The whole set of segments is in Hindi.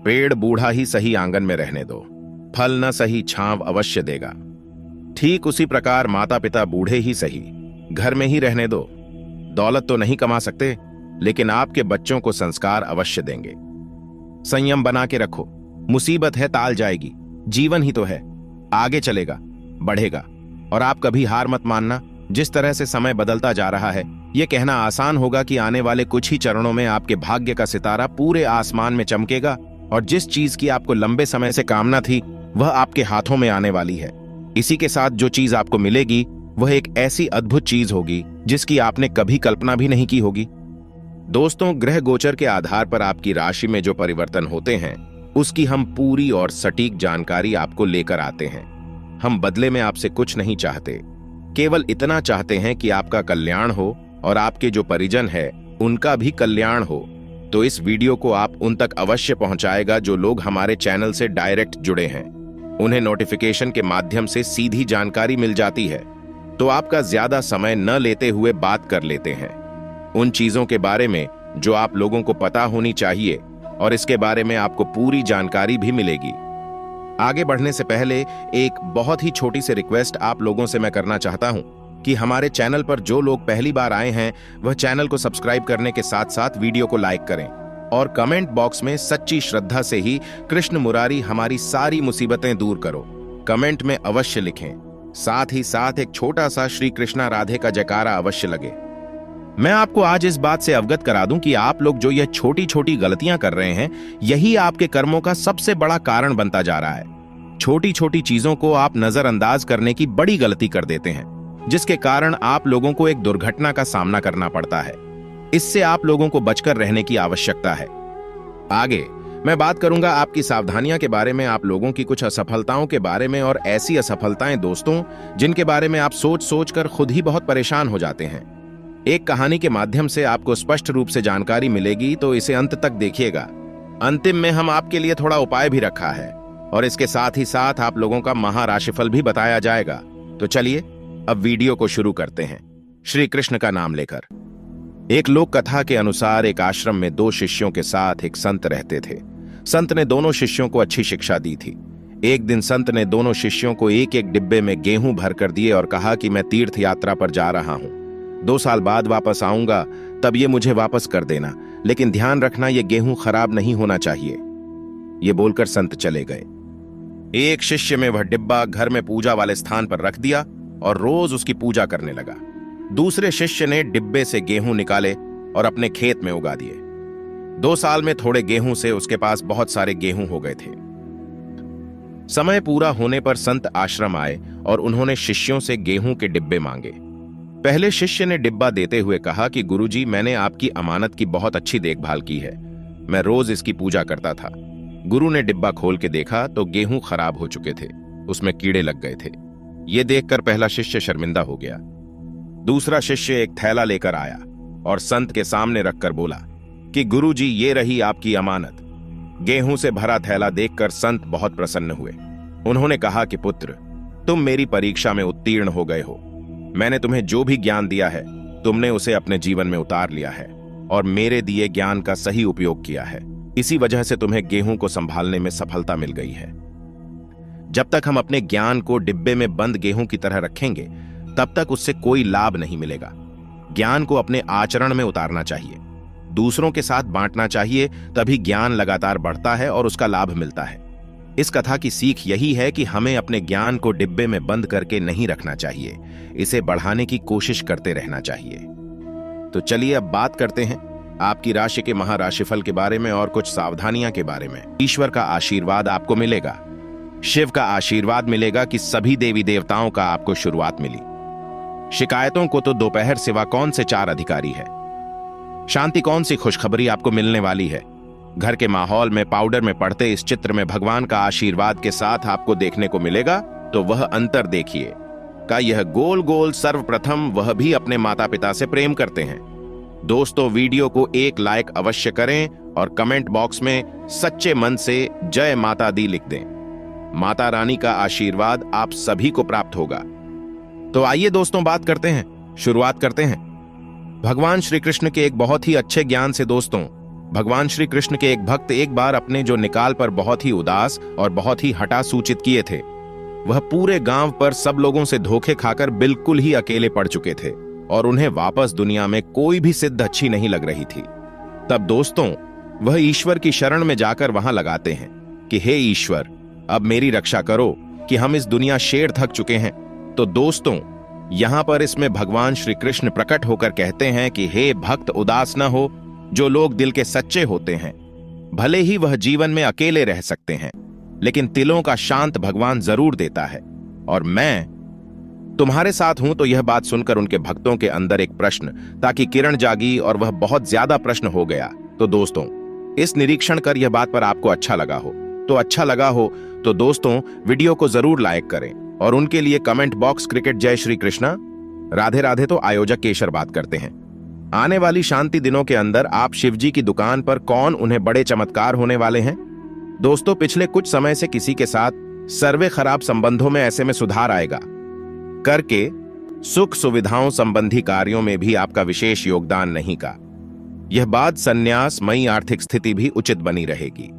पेड़ बूढ़ा ही सही आंगन में रहने दो, फल न सही छांव अवश्य देगा। ठीक उसी प्रकार माता पिता बूढ़े ही सही घर में ही रहने दो। दौलत तो नहीं कमा सकते, लेकिन आपके बच्चों को संस्कार अवश्य देंगे। संयम बना के रखो, मुसीबत है टाल जाएगी, जीवन ही तो है, आगे चलेगा, बढ़ेगा। और आप कभी हार मत मानना। जिस तरह से समय बदलता जा रहा है, यह कहना आसान होगा कि आने वाले कुछ ही चरणों में आपके भाग्य का सितारा पूरे आसमान में चमकेगा और जिस चीज की आपको लंबे समय से कामना थी वह आपके हाथों में आने वाली है। इसी के साथ जो चीज आपको मिलेगी वह एक ऐसी अद्भुत चीज होगी जिसकी आपने कभी कल्पना भी नहीं की होगी। दोस्तों, ग्रह गोचर के आधार पर आपकी राशि में जो परिवर्तन होते हैं उसकी हम पूरी और सटीक जानकारी आपको लेकर आते हैं। हम बदले में आपसे कुछ नहीं चाहते, केवल इतना चाहते हैं कि आपका कल्याण हो और आपके जो परिजन है उनका भी कल्याण हो। तो इस वीडियो को आप उन तक अवश्य पहुंचाएगा जो लोग हमारे चैनल से डायरेक्ट जुड़े हैं। उन्हें नोटिफिकेशन के माध्यम से सीधी जानकारी मिल जाती है। तो आपका ज्यादा समय न लेते हुए बात कर लेते हैं उन चीजों के बारे में जो आप लोगों को पता होनी चाहिए, और इसके बारे में आपको पूरी जानकारी भी मिलेगी। आगे बढ़ने से पहले एक बहुत ही छोटी सी रिक्वेस्ट आप लोगों से मैं करना चाहता हूं कि हमारे चैनल पर जो लोग पहली बार आए हैं वह चैनल को सब्सक्राइब करने के साथ साथ वीडियो को लाइक करें और कमेंट बॉक्स में सच्ची श्रद्धा से ही कृष्ण मुरारी हमारी सारी मुसीबतें दूर करो कमेंट में अवश्य लिखें। साथ ही साथ एक छोटा सा श्री कृष्णा राधे का जयकारा अवश्य लगे। मैं आपको आज इस बात से अवगत करा दूं कि आप लोग जो यह छोटी छोटी गलतियां कर रहे हैं यही आपके कर्मों का सबसे बड़ा कारण बनता जा रहा है। छोटी छोटी चीजों को आप नजरअंदाज करने की बड़ी गलती कर देते हैं, जिसके कारण आप लोगों को एक दुर्घटना का सामना करना पड़ता है। इससे आप लोगों को बचकर रहने की आवश्यकता है। आगे मैं बात करूंगा आपकी सावधानियां के बारे में, आप लोगों की कुछ असफलताओं के बारे में, और ऐसी असफलताएं दोस्तों जिनके बारे में आप सोच सोच कर खुद ही बहुत परेशान हो जाते हैं। एक कहानी के माध्यम से आपको स्पष्ट रूप से जानकारी मिलेगी, तो इसे अंत तक देखिएगा। अंतिम में हम आपके लिए थोड़ा उपाय भी रखा है और इसके साथ ही साथ आप लोगों का महाराशिफल भी बताया जाएगा। तो चलिए अब वीडियो को शुरू करते हैं श्री कृष्ण का नाम लेकर। एक लोक कथा के अनुसार एक आश्रम में दो शिष्यों के साथ एक संत रहते थे। संत ने दोनों शिष्यों को अच्छी शिक्षा दी थी। एक दिन संत ने दोनों शिष्यों को एक एक डिब्बे में गेहूं भर कर दिए और कहा कि मैं तीर्थ यात्रा पर जा रहा हूं, 2 साल बाद वापस आऊंगा, तब ये मुझे वापस कर देना, लेकिन ध्यान रखना ये गेहूं खराब नहीं होना चाहिए। ये बोलकर संत चले गए। एक शिष्य में वह डिब्बा घर में पूजा वाले स्थान पर रख दिया और रोज उसकी पूजा करने लगा। दूसरे शिष्य ने डिब्बे से गेहूं निकाले और अपने खेत में उगा दिए। 2 साल में थोड़े गेहूं से उसके पास बहुत सारे गेहूं हो गए थे। समय पूरा होने पर संत आश्रम आए और उन्होंने शिष्यों से गेहूं के डिब्बे मांगे। पहले शिष्य ने डिब्बा देते हुए कहा कि गुरुजी, मैंने आपकी अमानत की बहुत अच्छी देखभाल की है, मैं रोज इसकी पूजा करता था। गुरु ने डिब्बा खोल के देखा तो गेहूं खराब हो चुके थे, उसमें कीड़े लग गए थे। ये देखकर पहला शिष्य शर्मिंदा हो गया। दूसरा शिष्य एक थैला लेकर आया और संत के सामने रखकर बोला कि गुरुजी, ये रही आपकी अमानत। गेहूं से भरा थैला देखकर संत बहुत प्रसन्न हुए। उन्होंने कहा कि पुत्र, तुम मेरी परीक्षा में उत्तीर्ण हो गए हो। मैंने तुम्हें जो भी ज्ञान दिया है तुमने उसे अपने जीवन में उतार लिया है और मेरे दिए ज्ञान का सही उपयोग किया है। इसी वजह से तुम्हें गेहूं को संभालने में सफलता मिल गई है। जब तक हम अपने ज्ञान को डिब्बे में बंद गेहूं की तरह रखेंगे तब तक उससे कोई लाभ नहीं मिलेगा। ज्ञान को अपने आचरण में उतारना चाहिए, दूसरों के साथ बांटना चाहिए, तभी ज्ञान लगातार बढ़ता है और उसका लाभ मिलता है। इस कथा की सीख यही है कि हमें अपने ज्ञान को डिब्बे में बंद करके नहीं रखना चाहिए, इसे बढ़ाने की कोशिश करते रहना चाहिए। तो चलिए अब बात करते हैं आपकी राशि के महाराशिफल के बारे में और कुछ सावधानियां के बारे में। ईश्वर का आशीर्वाद आपको मिलेगा, शिव का आशीर्वाद मिलेगा कि सभी देवी देवताओं का आपको शुरुआत मिली। शिकायतों को तो दोपहर सिवा कौन से 4 अधिकारी है। शांति कौन सी खुशखबरी आपको मिलने वाली है। घर के माहौल में पाउडर में पड़ते इस चित्र में भगवान का आशीर्वाद के साथ आपको देखने को मिलेगा, तो वह अंतर देखिए का यह गोल गोल सर्वप्रथम वह भी अपने माता पिता से प्रेम करते हैं। दोस्तों, वीडियो को एक लाइक अवश्य करें और कमेंट बॉक्स में सच्चे मन से जय माता दी लिख दें। माता रानी का आशीर्वाद आप सभी को प्राप्त होगा। तो आइए दोस्तों बात करते हैं, शुरुआत करते हैं भगवान श्री कृष्ण के एक बहुत ही अच्छे ज्ञान से। दोस्तों, भगवान श्री कृष्ण के एक भक्त एक बार अपने जो निकाल पर बहुत ही उदास और बहुत ही हठा सूचित किए थे, वह पूरे गांव पर सब लोगों से धोखे खाकर बिल्कुल ही अकेले पड़ चुके थे और उन्हें वापस दुनिया में कोई भी सिद्ध अच्छी नहीं लग रही थी। तब दोस्तों वह ईश्वर की शरण में जाकर वहां लगाते हैं कि हे ईश्वर, अब मेरी रक्षा करो कि हम इस दुनिया शेर थक चुके हैं। तो दोस्तों यहां पर इसमें भगवान श्री कृष्ण प्रकट होकर कहते हैं कि हे भक्त, उदास न हो। जो लोग दिल के सच्चे होते हैं, भले ही वह जीवन में अकेले रह सकते हैं, लेकिन तिलों का शांत भगवान जरूर देता है। और मैं तुम्हारे साथ हूं। तो यह बात सुनकर उनके भक्तों के अंदर एक प्रश्न ताकि किरण जागी और वह बहुत ज्यादा प्रश्न हो गया। तो दोस्तों इस निरीक्षण कर यह बात पर आपको अच्छा लगा हो तो दोस्तों वीडियो को जरूर लाइक करें और उनके लिए कमेंट बॉक्स क्रिकेट जय श्री कृष्णा राधे राधे। तो आयोजक केशर बात करते हैं, आने वाली शांति दिनों के अंदर आप शिवजी की दुकान पर कौन उन्हें बड़े चमत्कार होने वाले हैं। दोस्तों पिछले कुछ समय से किसी के साथ सर्वे खराब संबंधों में ऐसे में सुधार आएगा करके सुख सुविधाओं संबंधी कार्यों में भी आपका विशेष योगदान नहीं का। यह बात संन्यास मई आर्थिक स्थिति भी उचित बनी रहेगी।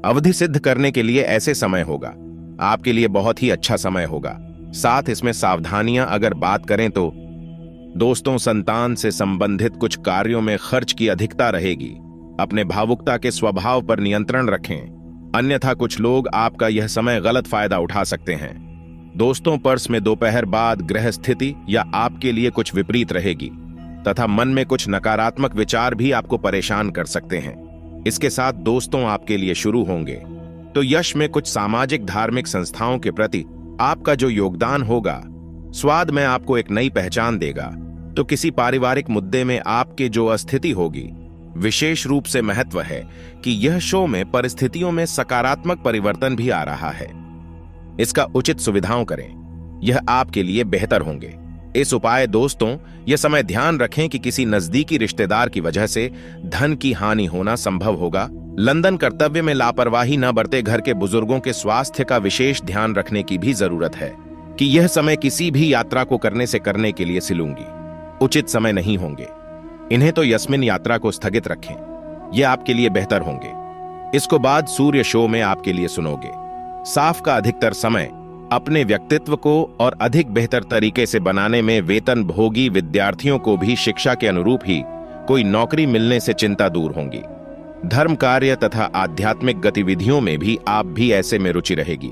अवधि सिद्ध करने के लिए ऐसे समय होगा, आपके लिए बहुत ही अच्छा समय होगा। साथ इसमें सावधानियां अगर बात करें तो दोस्तों संतान से संबंधित कुछ कार्यों में खर्च की अधिकता रहेगी। अपने भावुकता के स्वभाव पर नियंत्रण रखें, अन्यथा कुछ लोग आपका यह समय गलत फायदा उठा सकते हैं। दोस्तों पर्स में दोपहर बाद ग्रह स्थिति या आपके लिए कुछ विपरीत रहेगी तथा मन में कुछ नकारात्मक विचार भी आपको परेशान कर सकते हैं। इसके साथ दोस्तों आपके लिए शुरू होंगे तो यश में कुछ सामाजिक धार्मिक संस्थाओं के प्रति आपका जो योगदान होगा स्वाद में आपको एक नई पहचान देगा। तो किसी पारिवारिक मुद्दे में आपके जो अस्थिति होगी, विशेष रूप से महत्व है कि यह शो में परिस्थितियों में सकारात्मक परिवर्तन भी आ रहा है। इसका उचित सुविधाओं करें, यह आपके लिए बेहतर होंगे। इस उपाय दोस्तों यह समय ध्यान रखें कि किसी नजदीकी रिश्तेदार की वजह से धन की हानि होना संभव होगा। लंदन कर्तव्य में लापरवाही न बरते, घर के बुजुर्गों के स्वास्थ्य का विशेष ध्यान रखने की भी जरूरत है कि यह समय किसी भी यात्रा को करने के लिए सिलूंगी उचित समय नहीं होंगे। इन्हें तो यस्मिन यात्रा को स्थगित रखें, यह आपके लिए बेहतर होंगे। इसको बाद सूर्य शो में आपके लिए सुनोगे। साफ का अधिकतर समय अपने व्यक्तित्व को और अधिक बेहतर तरीके से बनाने में वेतन भोगी विद्यार्थियों को भी शिक्षा के अनुरूप ही कोई नौकरी मिलने से चिंता दूर होंगी। धर्म कार्य तथा आध्यात्मिक गतिविधियों में भी आप भी ऐसे में रुचि रहेगी।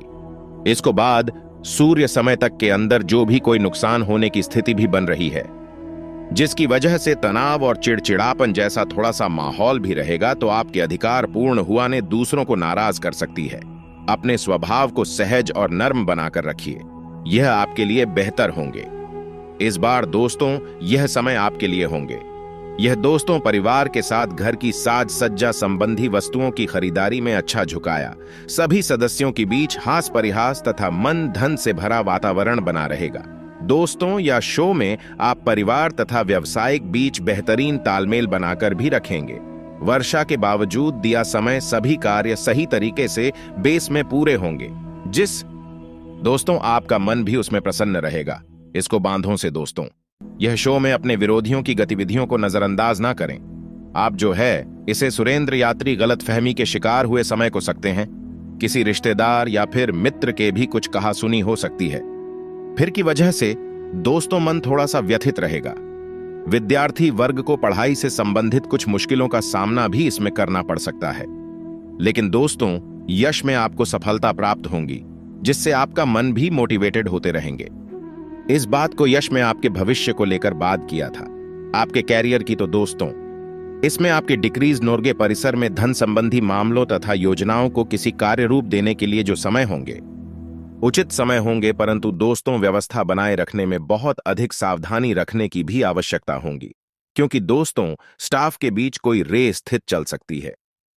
इसको बाद सूर्य समय तक के अंदर जो भी कोई नुकसान होने की स्थिति भी बन रही है, जिसकी वजह से तनाव और चिड़चिड़ापन जैसा थोड़ा सा माहौल भी रहेगा, तो आपके अधिकार पूर्ण हुआ ने दूसरों को नाराज कर सकती है। अपने स्वभाव को सहज और नर्म बनाकर रखिए, यह आपके लिए बेहतर होंगे। इस बार दोस्तों यह समय आपके लिए होंगे। यह दोस्तों परिवार के साथ घर की साज सज्जा संबंधी वस्तुओं की खरीदारी में अच्छा झुकाया। सभी सदस्यों के बीच हास परिहास तथा मन धन से भरा वातावरण बना रहेगा। दोस्तों या शो में आप परिवार तथा व्यवसायिक बीच बेहतरीन तालमेल बनाकर भी रखेंगे। वर्षा के बावजूद दिया समय सभी कार्य सही तरीके से बेस में पूरे होंगे, जिस दोस्तों आपका मन भी उसमें प्रसन्न रहेगा। इसको बांधों से दोस्तों यह शो में अपने विरोधियों की गतिविधियों को नजरअंदाज ना करें। आप जो है इसे सुरेंद्र यात्री गलतफहमी के शिकार हुए समय को सकते हैं। किसी रिश्तेदार या फिर मित्र के भी कुछ कहासुनी हो सकती है, फिर की वजह से दोस्तों मन थोड़ा सा व्यथित रहेगा। विद्यार्थी वर्ग को पढ़ाई से संबंधित कुछ मुश्किलों का सामना भी इसमें करना पड़ सकता है, लेकिन दोस्तों यश में आपको सफलता प्राप्त होंगी, जिससे आपका मन भी मोटिवेटेड होते रहेंगे। इस बात को यश में आपके भविष्य को लेकर बात किया था। आपके कैरियर की तो दोस्तों इसमें आपके डिक्रीज नोर्गे परिसर में धन संबंधी मामलों तथा योजनाओं को किसी कार्य रूप देने के लिए जो समय होंगे उचित समय होंगे, परंतु दोस्तों व्यवस्था बनाए रखने में बहुत अधिक सावधानी रखने की भी आवश्यकता होगी, क्योंकि दोस्तों स्टाफ के बीच कोई रेस स्थित चल सकती है।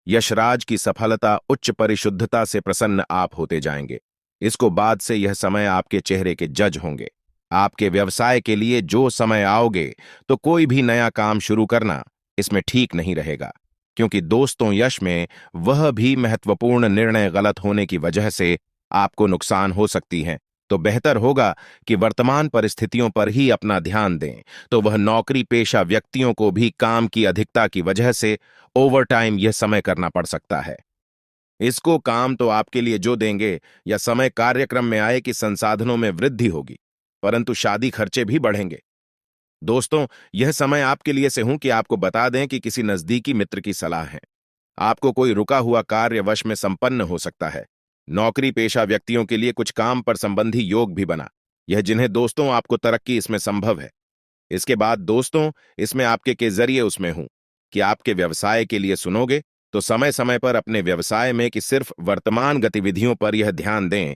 यशराज की सफलता उच्च परिशुद्धता से प्रसन्न आप होते जाएंगे। इसको बाद से यह समय आपके चेहरे के जज होंगे। आपके व्यवसाय के लिए जो समय आओगे तो कोई भी नया काम शुरू करना इसमें ठीक नहीं रहेगा, क्योंकि दोस्तों यश में वह भी महत्वपूर्ण निर्णय गलत होने की वजह से आपको नुकसान हो सकती है। तो बेहतर होगा कि वर्तमान परिस्थितियों पर ही अपना ध्यान दें। तो वह नौकरी पेशा व्यक्तियों को भी काम की अधिकता की वजह से ओवरटाइम यह समय करना पड़ सकता है। इसको काम तो आपके लिए जो देंगे या समय कार्यक्रम में आए कि संसाधनों में वृद्धि होगी, परंतु शादी खर्चे भी बढ़ेंगे। दोस्तों, यह समय आपके लिए से हूं कि आपको बता दें कि किसी नजदीकी मित्र की सलाह है। आपको कोई रुका हुआ कार्य वश में संपन्न हो सकता है। नौकरी पेशा व्यक्तियों के लिए कुछ काम पर संबंधी योग भी बना। यह जिन्हें दोस्तों आपको तरक्की इसमें संभव है। इसके बाद दोस्तों, इसमें आपके के जरिए उसमें हूं कि आपके व्यवसाय के लिए सुनोगे तो समय समय पर अपने व्यवसाय में कि सिर्फ वर्तमान गतिविधियों पर यह ध्यान दें।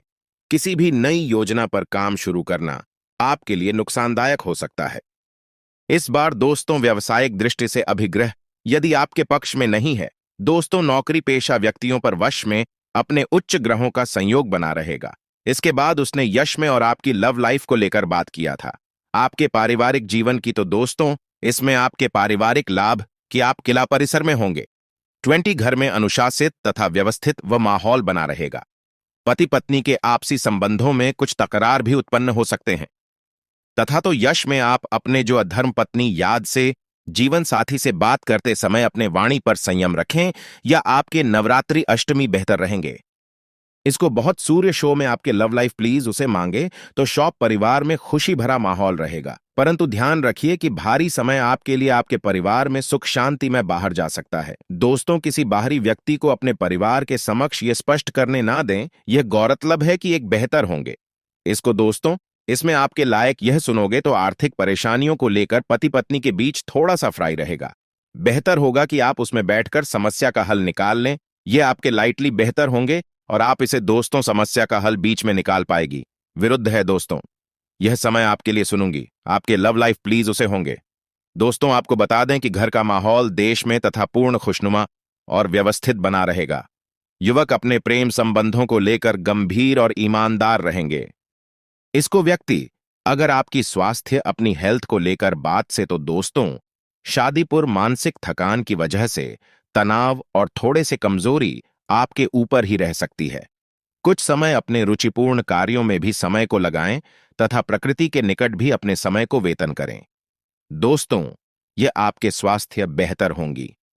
किसी भी नई योजना पर काम शुरू करना आपके लिए नुकसानदायक हो सकता है। इस बार दोस्तों, व्यावसायिक दृष्टि से अभिग्रह यदि आपके पक्ष में नहीं है, दोस्तों नौकरी पेशा व्यक्तियों पर वश में अपने उच्च ग्रहों का संयोग बना रहेगा। इसके बाद उसने यश में और आपकी लव लाइफ को लेकर बात किया था। आपके पारिवारिक जीवन की तो दोस्तों, इसमें आपके पारिवारिक लाभ कि आप किला परिसर में होंगे। 20 घर में अनुशासित तथा व्यवस्थित व माहौल बना रहेगा। पति पत्नी के आपसी संबंधों में कुछ तकरार भी उत्पन्न हो सकते हैं। तथा तो यश में आप अपने जो अधर्म पत्नी याद से जीवन साथी से बात करते समय अपने वाणी पर संयम रखें, या आपके नवरात्रि अष्टमी बेहतर रहेंगे। इसको बहुत सूर्य शो में आपके लव लाइफ प्लीज उसे मांगे तो शॉप परिवार में खुशी भरा माहौल रहेगा। परंतु ध्यान रखिए कि भारी समय आपके लिए आपके परिवार में सुख शांति में बाहर जा सकता है। दोस्तों, किसी बाहरी व्यक्ति को अपने परिवार के समक्ष ये स्पष्ट करने ना दें। यह गौरतलब है कि एक बेहतर होंगे। इसको दोस्तों, इसमें आपके लायक यह सुनोगे तो आर्थिक परेशानियों को लेकर पति पत्नी के बीच थोड़ा सा फ्राई रहेगा। बेहतर होगा कि आप उसमें बैठकर समस्या का हल निकाल लें। यह आपके लाइटली बेहतर होंगे और आप इसे दोस्तों समस्या का हल बीच में निकाल पाएगी। विरुद्ध है दोस्तों, यह समय आपके लिए सुनूंगी आपके लव लाइफ प्लीज उसे होंगे। दोस्तों, आपको बता दें कि घर का माहौल देश में तथा पूर्ण खुशनुमा और व्यवस्थित बना रहेगा। युवक अपने प्रेम संबंधों को लेकर गंभीर और ईमानदार रहेंगे। इसको व्यक्ति अगर आपकी स्वास्थ्य अपनी हेल्थ को लेकर बात से तो दोस्तों, शादीपुर मानसिक थकान की वजह से तनाव और थोड़े से कमजोरी आपके ऊपर ही रह सकती है। कुछ समय अपने रुचिपूर्ण कार्यों में भी समय को लगाएं तथा प्रकृति के निकट भी अपने समय को वेतन करें। दोस्तों, यह आपके स्वास्थ्य बेहतर होंगी।